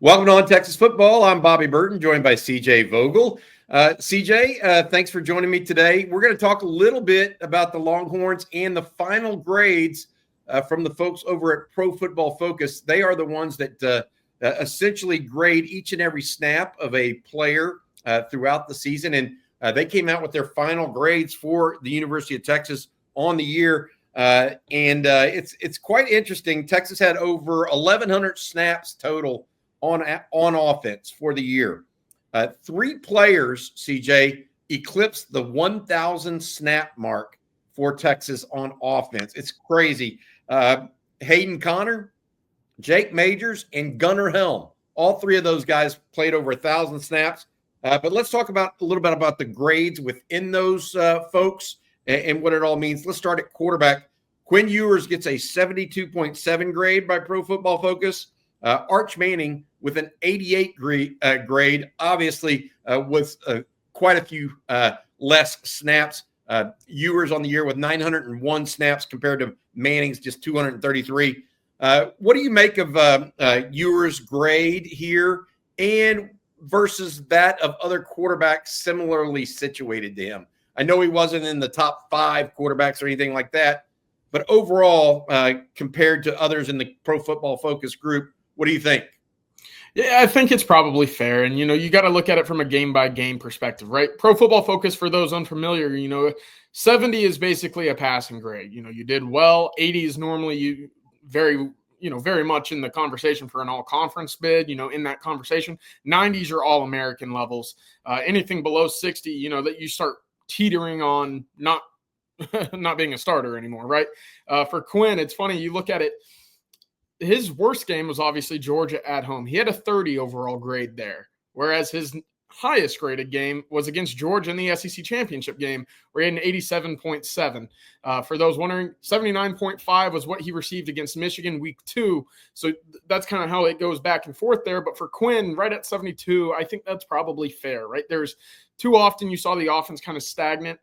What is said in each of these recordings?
Welcome to On Texas Football. I'm Bobby Burton, joined by CJ Vogel. CJ, thanks for joining me today. We're going to talk a little bit about the Longhorns and the final grades from the folks over at Pro Football Focus. They are the ones that essentially grade each and every snap of a player throughout the season, and they came out with their final grades for the University of Texas on the year. It's quite interesting. Texas had over 1,100 snaps total on offense for the year. Three players, CJ, eclipsed the 1,000 snap mark for Texas on offense. It's crazy. Hayden Connor, Jake Majors, and Gunnar Helm. All three of those guys played over 1,000 snaps. But let's talk a little bit about the grades within those folks and what it all means. Let's start at quarterback. Quinn Ewers gets a 72.7 grade by Pro Football Focus. Arch Manning with an 88 grade, obviously with quite a few less snaps. Ewers on the year with 901 snaps compared to Manning's just 233. What do you make of Ewers' grade here and versus that of other quarterbacks similarly situated to him? I know he wasn't in the top 5 quarterbacks or anything like that, but overall, compared to others in the Pro Football Focus group, what do you think? Yeah, I think it's probably fair. And, you got to look at it from a game-by-game perspective, right? Pro Football Focus, for those unfamiliar, 70 is basically a passing grade. You did well. 80 is normally very much in the conversation for an all-conference bid, in that conversation. 90s are all-American levels. Anything below 60, that you start teetering on not being a starter anymore, right? For Quinn, it's funny. You look at it. His worst game was obviously Georgia at home. He had a 30 overall grade there, whereas his highest graded game was against Georgia in the SEC championship game, where he had an 87.7. For those wondering, 79.5 was what he received against Michigan week 2. So that's kind of how it goes back and forth there. But for Quinn, right at 72, I think that's probably fair, right? There's too often you saw the offense kind of stagnant.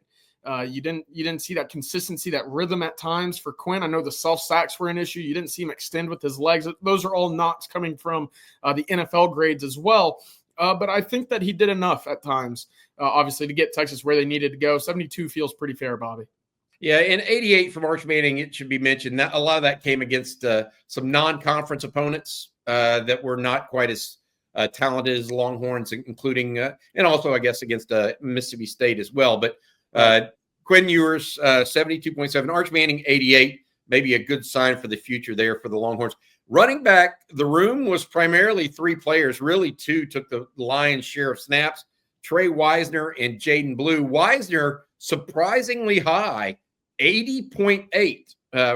You didn't see that consistency, that rhythm at times for Quinn. I know the self-sacks were an issue. You didn't see him extend with his legs. Those are all knocks coming from the NFL grades as well. But I think that he did enough at times, obviously, to get Texas where they needed to go. 72 feels pretty fair, Bobby. Yeah, and 88 from Arch Manning, it should be mentioned. That a lot of that came against some non-conference opponents that were not quite as talented as Longhorns, including and also, I guess, against Mississippi State as well. But Quinn Ewers, 72.7. Arch Manning, 88. Maybe a good sign for the future there for the Longhorns. Running back, the room was primarily 3 players. Really, 2 took the lion's share of snaps. Trey Wisner and Jaden Blue. Wisner, surprisingly high, 80.8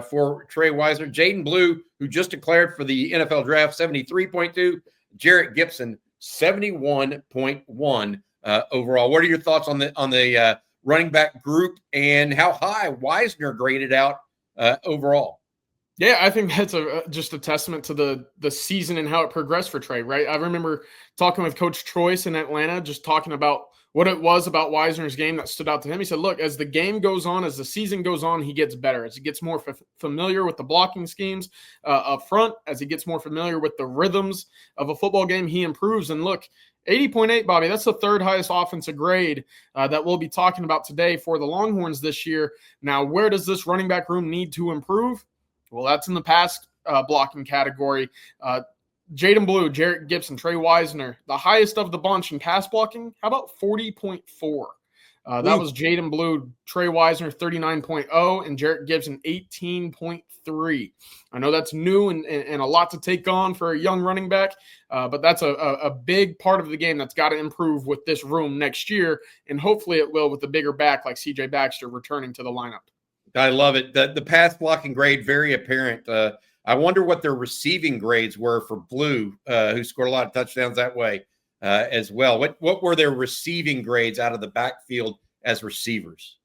for Trey Wisner. Jaden Blue, who just declared for the NFL draft, 73.2. Jarrett Gibson, 71.1 overall. What are your thoughts on the running back group and how high Wisner graded out overall? Yeah, I think that's just a testament to the season and how it progressed for Trey, right? I remember talking with Coach Troyce in Atlanta, just talking about what it was about Wisner's game that stood out to him. He said, look, as the game goes on, as the season goes on, he gets better. As he gets more familiar with the blocking schemes up front, as he gets more familiar with the rhythms of a football game, he improves. And look, 80.8, Bobby, that's the 3rd highest offensive grade that we'll be talking about today for the Longhorns this year. Now, where does this running back room need to improve? Well, that's in the pass blocking category. Jaden Blue, Jarrett Gibson, Trey Wisner, the highest of the bunch in pass blocking. How about 40.4? That was Jaden Blue, Trey Wisner, 39.0, and Jarrett Gibson, 18.3. I know that's new and a lot to take on for a young running back, but that's a big part of the game that's got to improve with this room next year, and hopefully it will with the bigger back like C.J. Baxter returning to the lineup. I love it. The pass blocking grade, very apparent. I wonder what their receiving grades were for Blue, who scored a lot of touchdowns that way as well. What were their receiving grades out of the backfield as receivers?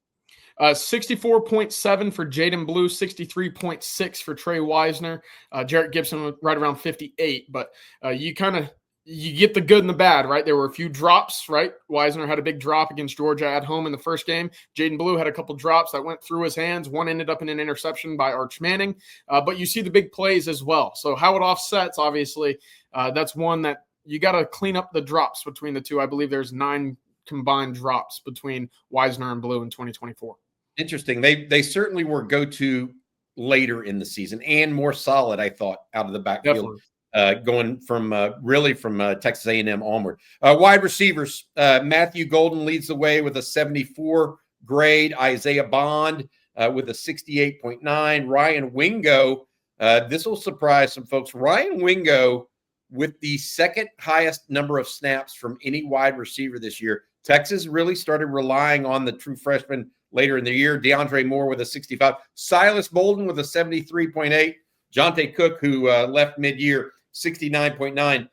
64.7 for Jaden Blue, 63.6 for Trey Wisner. Jarrett Gibson right around 58, but you get the good and the bad, right? There were a few drops, right? Wisner had a big drop against Georgia at home in the first game. Jaden Blue had a couple drops that went through his hands. One ended up in an interception by Arch Manning. But you see the big plays as well. So how it offsets, obviously, that's one that you got to clean up the drops between the two. I believe there's 9 combined drops between Wisner and Blue in 2024. Interesting. They certainly were go-to later in the season and more solid, I thought, out of the backfield, going from Texas A&M onward. Wide receivers, Matthew Golden leads the way with a 74 grade. Isaiah Bond with a 68.9. Ryan Wingo, this will surprise some folks. Ryan Wingo with the second highest number of snaps from any wide receiver this year. Texas really started relying on the true freshman later in the year. DeAndre Moore with a 65. Silas Bolden with a 73.8. Jahdae Cook, who left mid-year, 69.9.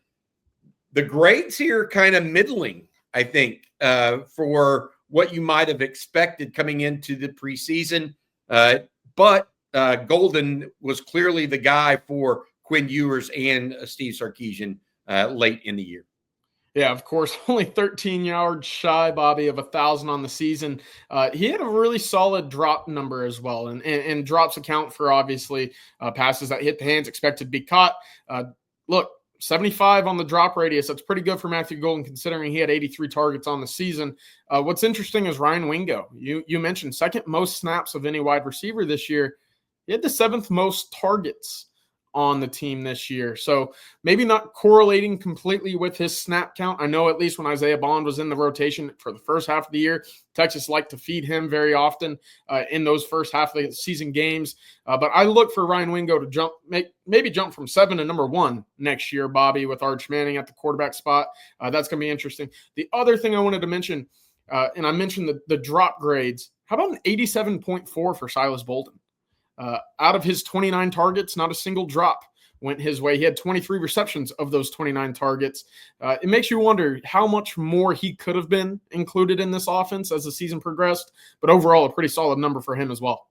The grades here kind of middling, I think, for what you might have expected coming into the preseason. But Golden was clearly the guy for Quinn Ewers and Steve Sarkisian late in the year. Yeah, of course, only 13 yards shy, Bobby, of 1,000 on the season. He had a really solid drop number as well, and drops account for, obviously, passes that hit the hands, expected to be caught. Look, 75 on the drop radius. That's pretty good for Matthew Golden, considering he had 83 targets on the season. What's interesting is Ryan Wingo. You mentioned second most snaps of any wide receiver this year. He had the 7th most targets on the team this year. So maybe not correlating completely with his snap count. I know at least when Isaiah Bond was in the rotation for the first half of the year, Texas liked to feed him very often in those first half of the season games. But I look for Ryan Wingo to maybe jump from 7 to number 1 next year, Bobby, with Arch Manning at the quarterback spot. That's going to be interesting. The other thing I wanted to mention, and I mentioned the drop grades, how about an 87.4 for Silas Bolden? Out of his 29 targets, not a single drop went his way. He had 23 receptions of those 29 targets. It makes you wonder how much more he could have been included in this offense as the season progressed, but overall, a pretty solid number for him as well.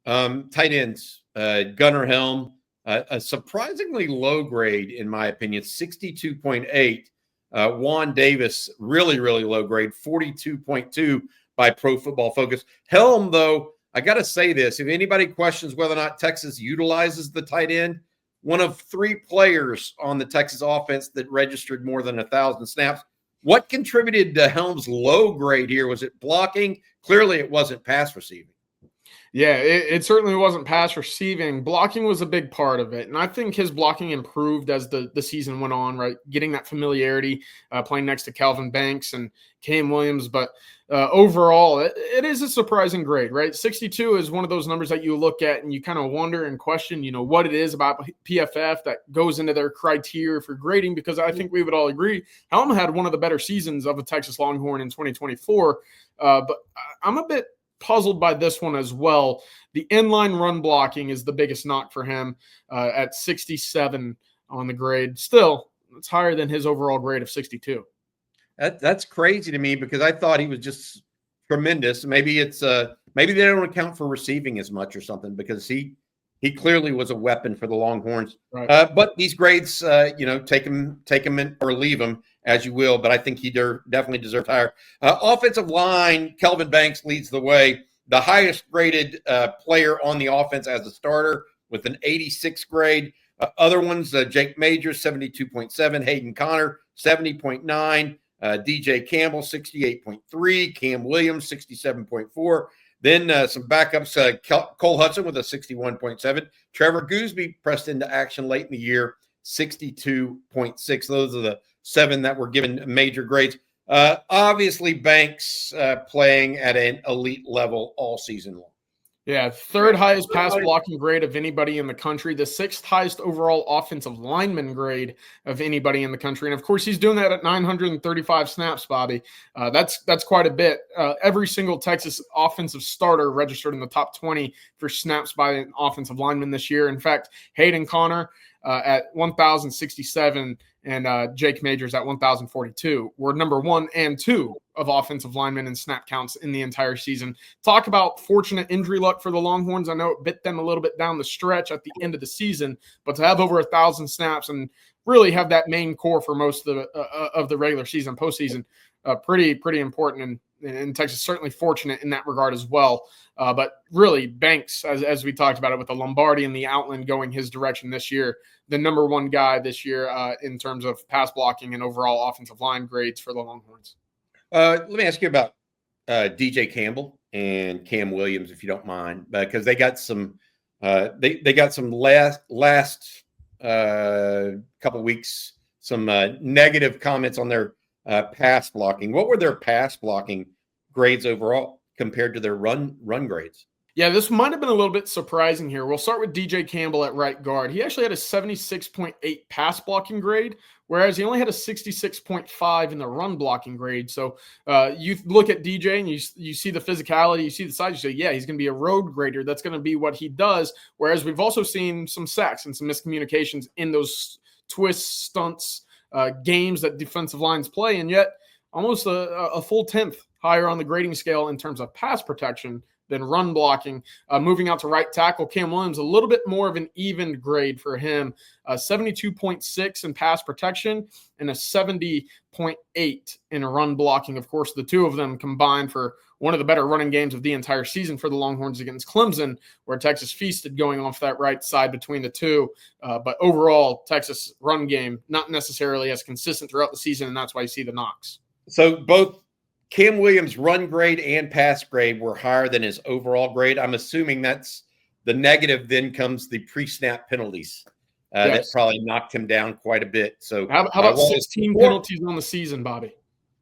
Tight ends, Gunnar Helm, a surprisingly low grade, in my opinion, 62.8. Juan Davis, really, really low grade, 42.2 by Pro Football Focus. Helm, though, I got to say this. If anybody questions whether or not Texas utilizes the tight end, one of 3 players on the Texas offense that registered more than 1,000 snaps. What contributed to Helm's low grade here? Was it blocking? Clearly, it wasn't pass receiving. Yeah, it certainly wasn't pass receiving. Blocking was a big part of it. And I think his blocking improved as the season went on, right? Getting that familiarity, playing next to Calvin Banks and Cam Williams. But overall, it is a surprising grade, right? 62 is one of those numbers that you look at and you kind of wonder and question, what it is about PFF that goes into their criteria for grading, because I think we would all agree Helm had one of the better seasons of a Texas Longhorn in 2024. But I'm a bit puzzled by this one as well. The inline run blocking is the biggest knock for him at 67 on the grade. Still, it's higher than his overall grade of 62. That's crazy to me, because I thought he was just tremendous. Maybe it's maybe they don't account for receiving as much or something, because he clearly was a weapon for the Longhorns. Right. But these grades, take them in or leave them as you will. But I think he definitely deserved higher. Offensive line, Kelvin Banks leads the way. The highest graded player on the offense as a starter with an 86 grade. Other ones, Jake Majors, 72.7. Hayden Connor, 70.9. DJ Campbell, 68.3. Cam Williams, 67.4. Then some backups, Cole Hudson with a 61.7. Trevor Gooseby pressed into action late in the year, 62.6. Those are the 7 that were given major grades. Obviously, Banks playing at an elite level all season long. Yeah, 3rd highest pass blocking grade of anybody in the country, the 6th highest overall offensive lineman grade of anybody in the country. And of course, he's doing that at 935 snaps, Bobby. That's quite a bit. Every single Texas offensive starter registered in the top 20 for snaps by an offensive lineman this year. In fact, Hayden Connor at 1,067 and Jake Majors at 1,042 were number 1 and 2 of offensive linemen in snap counts in the entire season. Talk about fortunate injury luck for the Longhorns. I know it bit them a little bit down the stretch at the end of the season, but to have over 1,000 snaps and really have that main core for most of the regular season, postseason. Pretty important, and Texas is certainly fortunate in that regard as well. But really, Banks, as we talked about it, with the Lombardi and the Outland going his direction this year, the number one guy this year in terms of pass blocking and overall offensive line grades for the Longhorns. Let me ask you about DJ Campbell and Cam Williams, if you don't mind, because they got some they got some last couple weeks, some negative comments on their pass blocking. What were their pass blocking grades overall compared to their run grades? Yeah, this might have been a little bit surprising here. We'll start with DJ Campbell at right guard. He actually had a 76.8 pass blocking grade, whereas he only had a 66.5 in the run blocking grade. So you look at DJ and you see the physicality, you see the size, you say, yeah, he's going to be a road grader. That's going to be what he does. Whereas we've also seen some sacks and some miscommunications in those twists, stunts, games that defensive lines play, and yet almost a full 10th higher on the grading scale in terms of pass protection than run blocking. Moving out to right tackle, Cam Williams, a little bit more of an even grade for him, 72.6 in pass protection and a 70.8 in run blocking. Of course, the two of them combined for one of the better running games of the entire season for the Longhorns against Clemson, where Texas feasted going off that right side between the two. But overall, Texas run game, not necessarily as consistent throughout the season, and that's why you see the knocks. So both Cam Williams' run grade and pass grade were higher than his overall grade. I'm assuming that's the negative. Then comes the pre-snap penalties. That probably knocked him down quite a bit. So how about 16 penalties on the season, Bobby?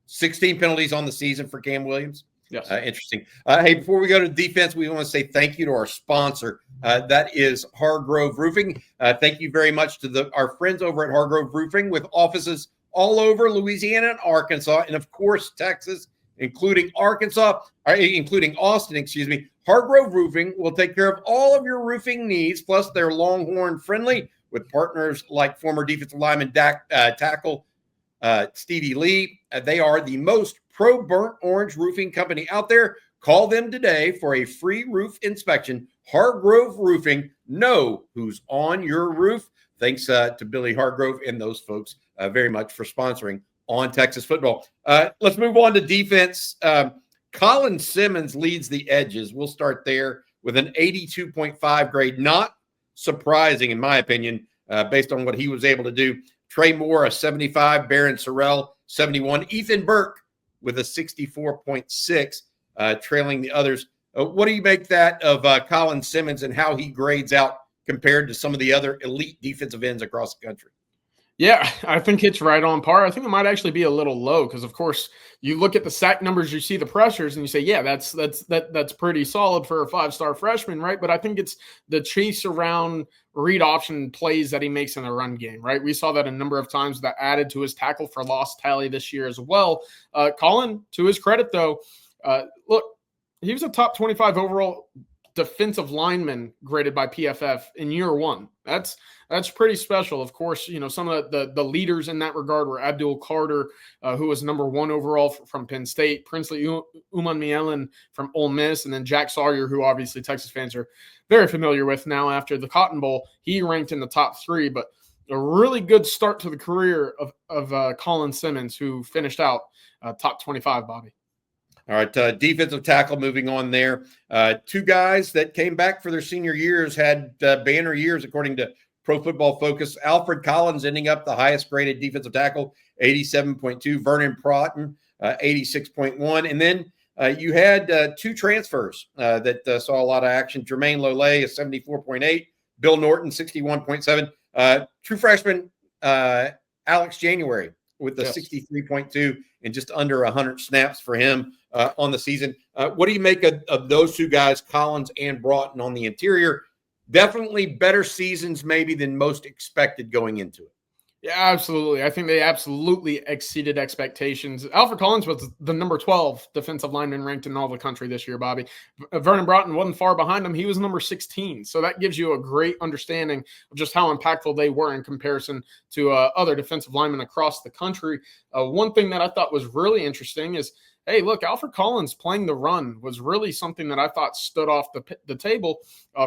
16 penalties on the season for Cam Williams? Yes. Interesting. Hey, before we go to defense, we want to say thank you to our sponsor. That is Hargrove Roofing. Thank you very much to our friends over at Hargrove Roofing with offices all over Louisiana and Arkansas, and of course, Texas, including Austin, excuse me. Hargrove Roofing will take care of all of your roofing needs, plus they're Longhorn friendly with partners like former defensive lineman tackle Stevie Lee. They are the most pro burnt orange roofing company out there. Call them today for a free roof inspection. Hargrove Roofing, know who's on your roof. Thanks to Billy Hargrove and those folks very much for sponsoring On Texas Football. Let's move on to defense. Colin Simmons leads the edges. We'll start there with an 82.5 grade. Not surprising, in my opinion, based on what he was able to do. Trey Moore, a 75. Barron Sorrell, 71. Ethan Burke with a 64.6, trailing the others. What do you make that of Colin Simmons and how he grades out compared to some of the other elite defensive ends across the country? Yeah, I think it's right on par. I think it might actually be a little low because, of course, you look at the sack numbers, you see the pressures, and you say, yeah, that's pretty solid for a 5-star freshman, right? But I think it's the chase around read option plays that he makes in the run game, right? We saw that a number of times that added to his tackle for loss tally this year as well. Colin, to his credit, though, look, he was a top 25 overall defensive lineman graded by PFF in year one. That's pretty special. Of course, you know, some of the leaders in that regard were Abdul Carter, who was number 1 overall from Penn State, Princely Umanmielen from Ole Miss, and then Jack Sawyer, who obviously Texas fans are very familiar with now after the Cotton Bowl. He ranked in the top 3, but a really good start to the career of Colin Simmons, who finished out top 25, Bobby. All right, defensive tackle, moving on there. 2 guys that came back for their senior years had banner years, according to Pro Football Focus. Alfred Collins ending up the highest graded defensive tackle, 87.2. Vernon Broughton, 86.1. And then you had 2 transfers that saw a lot of action. Jermaine Lole, a 74.8. Bill Norton, 61.7. True freshman Alex January with the 63.2 and just under 100 snaps for him on the season. What do you make of those 2 guys, Collins and Broughton, on the interior? Definitely better seasons maybe than most expected going into it. Yeah, absolutely. I think they absolutely exceeded expectations. Alfred Collins was the number 12 defensive lineman ranked in all the country this year, Bobby. Vernon Broughton wasn't far behind him. He was number 16. So that gives you a great understanding of just how impactful they were in comparison to other defensive linemen across the country. One thing that I thought was really interesting is hey, look, Alfred Collins playing the run was really something that I thought stood off the table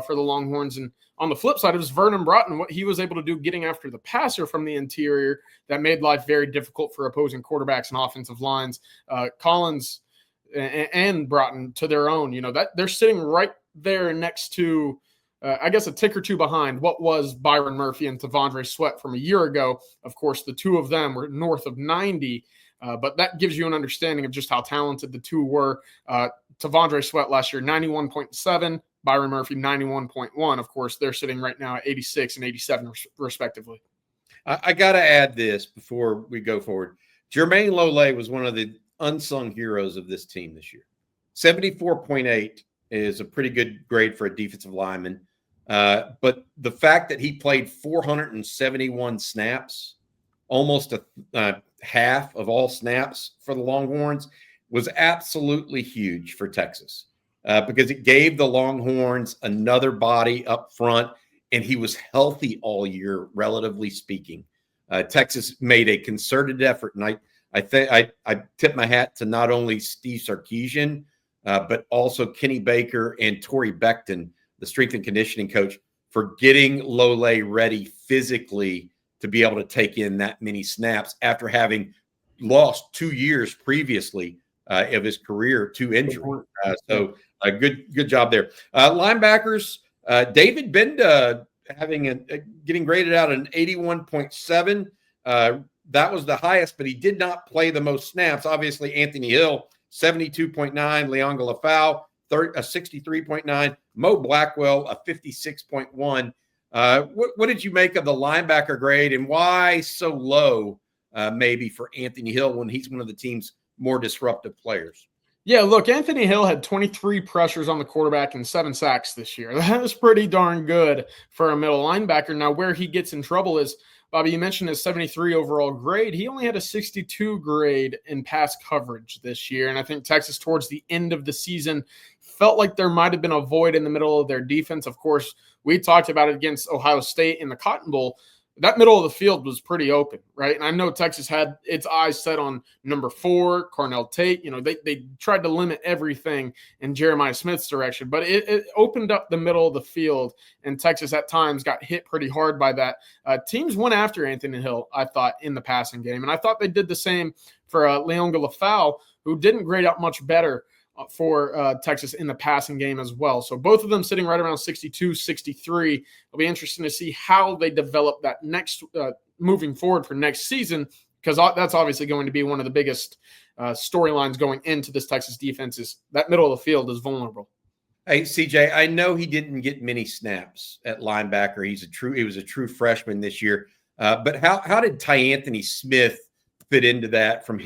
for the Longhorns. And on the flip side, it was Vernon Broughton, what he was able to do getting after the passer from the interior that made life very difficult for opposing quarterbacks and offensive lines. Collins and Broughton to their own, that they're sitting right there next to, I guess, a tick or two behind what was Byron Murphy and T'Vondre Sweat from a year ago. Of course, the two of them were north of 90, but that gives you an understanding of just how talented the two were. T'Vondre Sweat last year, 91.7, Byron Murphy, 91.1. Of course, they're sitting right now at 86 and 87, respectively. I got to add this before we go forward. Jermaine Lole was one of the unsung heroes of this team this year. 74.8 is a pretty good grade for a defensive lineman. But the fact that he played 471 snaps, almost a half of all snaps for the Longhorns, was absolutely huge for Texas because it gave the Longhorns another body up front, and he was healthy all year, relatively speaking. Texas made a concerted effort, and I tip my hat to not only Steve Sarkisian, but also Kenny Baker and Torrey Becton, the strength and conditioning coach, for getting Lole ready physically to be able to take in that many snaps after having lost 2 years previously of his career to injury. So a good job there. Linebackers, David Benda getting graded out an 81.7. That was the highest, but he did not play the most snaps. Obviously, Anthony Hill, 72.9, Leonga Lafau, 63.9, Mo Blackwell, a 56.1. What did you make of the linebacker grade, and why so low maybe for Anthony Hill when he's one of the team's more disruptive players? Yeah, look, Anthony Hill had 23 pressures on the quarterback and 7 sacks this year. That was pretty darn good for a middle linebacker. Now, where he gets in trouble is, Bobby, you mentioned his 73 overall grade. He only had a 62 grade in pass coverage this year. And I think Texas, towards the end of the season, felt like there might have been a void in the middle of their defense. Of course, we talked about it against Ohio State in the Cotton Bowl. That middle of the field was pretty open, right? And I know Texas had its eyes set on number 4, Cornell Tate. They tried to limit everything in Jeremiah Smith's direction, but it opened up the middle of the field, and Texas at times got hit pretty hard by that. Teams went after Anthony Hill, I thought, in the passing game, and I thought they did the same for Leonga Lafau, who didn't grade out much better for Texas in the passing game as well. So both of them sitting right around 62, 63. It'll be interesting to see how they develop that next moving forward for next season, because that's obviously going to be one of the biggest storylines going into this Texas defense is that middle of the field is vulnerable. Hey, CJ, I know he didn't get many snaps at linebacker. He was a true freshman this year. But how did Anthony Smith fit into that from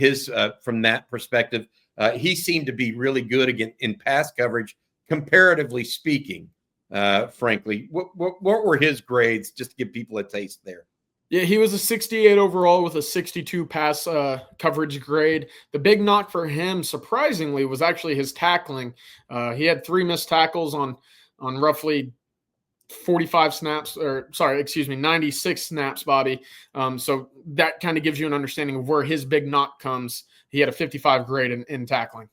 that perspective? He seemed to be really good again in pass coverage, comparatively speaking. Frankly, what were his grades, just to give people a taste there? Yeah, he was a 68 overall with a 62 pass coverage grade. The big knock for him, surprisingly, was actually his tackling. He had 3 missed tackles on roughly 96 snaps, Bobby. So that kind of gives you an understanding of where his big knock comes. He had a 55 grade in tackling.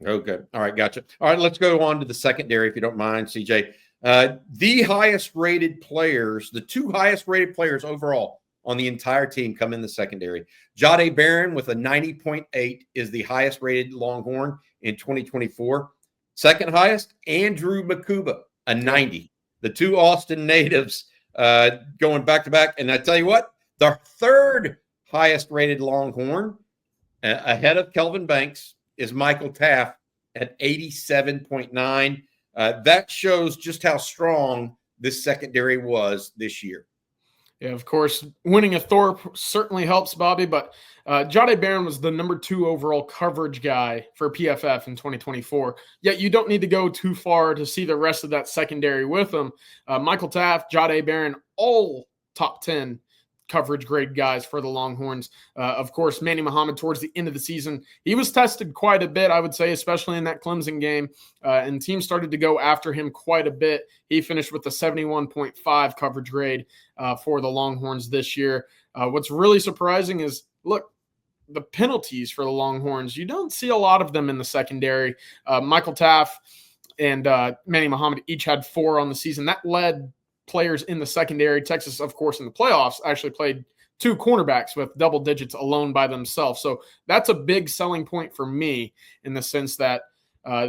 Okay. All right. Gotcha. All right. Let's go on to the secondary, if you don't mind, CJ. The highest rated players, the 2 highest rated players overall on the entire team come in the secondary. Jahdae Barron with a 90.8 is the highest rated Longhorn in 2024. Second highest, Andrew Makuba, a 90. The 2 Austin natives going back to back. And I tell you what, the third highest rated Longhorn ahead of Kelvin Banks is Michael Taft at 87.9. That shows just how strong this secondary was this year. Yeah, of course, winning a Thorpe certainly helps, Bobby, but Jahdae Barron was the number 2 overall coverage guy for PFF in 2024. Yet you don't need to go too far to see the rest of that secondary with him. Michael Taft, Jahdae Barron, all top 10 coverage grade guys for the Longhorns. Of course, Manny Muhammad towards the end of the season, he was tested quite a bit, I would say, especially in that Clemson game, and teams started to go after him quite a bit. He finished with a 71.5 coverage grade for the Longhorns this year. What's really surprising is, look, the penalties for the Longhorns, you don't see a lot of them in the secondary. Michael Taff and Manny Muhammad each had 4 on the season. That led players in the secondary. Texas, of course, in the playoffs actually played 2 cornerbacks with double digits alone by themselves. So that's a big selling point for me in the sense that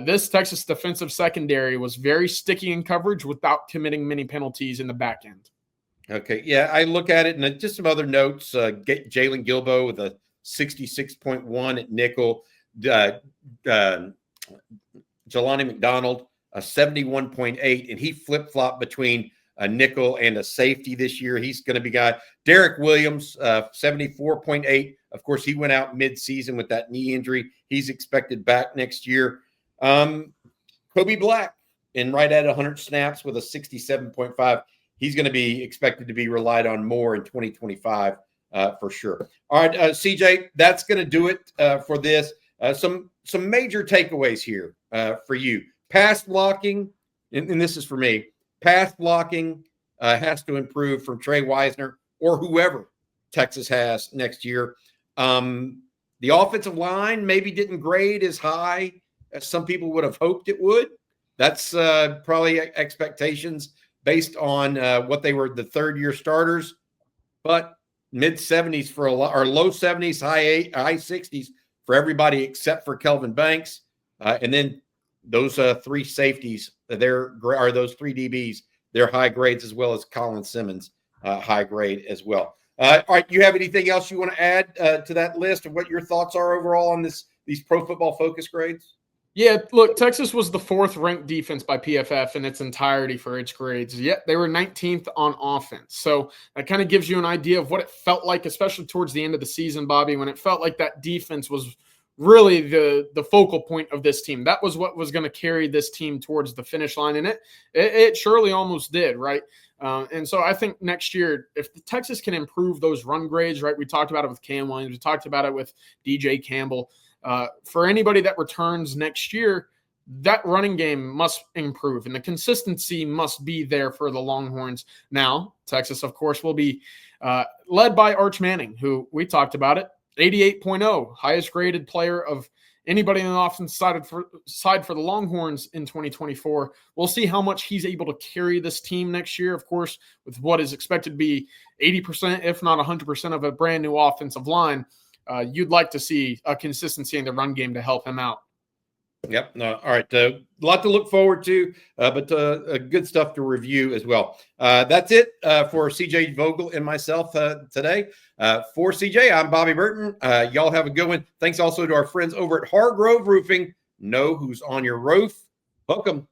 this Texas defensive secondary was very sticky in coverage without committing many penalties in the back end. Okay. Yeah, I look at it, and just some other notes. Jalen Gilbo with a 66.1 at nickel. Jelani McDonald, a 71.8, and he flip-flopped between a nickel and a safety this year. He's going to be guy. Derek Williams, 74.8. Of course, he went out mid-season with that knee injury. He's expected back next year. Kobe Black, in right at 100 snaps with a 67.5. He's going to be expected to be relied on more in 2025 for sure. All right, CJ, that's going to do it for this. Some major takeaways here for you. Pass blocking, and this is for me. Pass blocking has to improve from Trey Wisner or whoever Texas has next year. The offensive line maybe didn't grade as high as some people would have hoped it would. That's probably expectations based on what they were, the third-year starters. But mid-70s for a lot, or low 70s, high 60s for everybody except for Kelvin Banks. And then those 3 safeties, those 3 DBs, they're high grades, as well as Colin Simmons, high grade as well. All right, you have anything else you want to add to that list of what your thoughts are overall on these Pro Football Focus grades? Yeah, look, Texas was the 4th ranked defense by PFF in its entirety for its grades. Yet they were 19th on offense. So that kind of gives you an idea of what it felt like, especially towards the end of the season, Bobby, when it felt like that defense was really the focal point of this team. That was what was going to carry this team towards the finish line, and it surely almost did, right? And so I think next year, if the Texas can improve those run grades, right, we talked about it with Cam Williams, we talked about it with DJ Campbell. For anybody that returns next year, that running game must improve, and the consistency must be there for the Longhorns. Now, Texas, of course, will be led by Arch Manning, who we talked about it, 88.0, highest graded player of anybody on the offense side for the Longhorns in 2024. We'll see how much he's able to carry this team next year, of course, with what is expected to be 80%, if not 100% of a brand new offensive line. You'd like to see a consistency in the run game to help him out. Yep. No, all right. A lot to look forward to, but good stuff to review as well. That's it for CJ Vogel and myself today. For CJ, I'm Bobby Burton. Y'all have a good one. Thanks also to our friends over at Hargrove Roofing. Know who's on your roof. Welcome.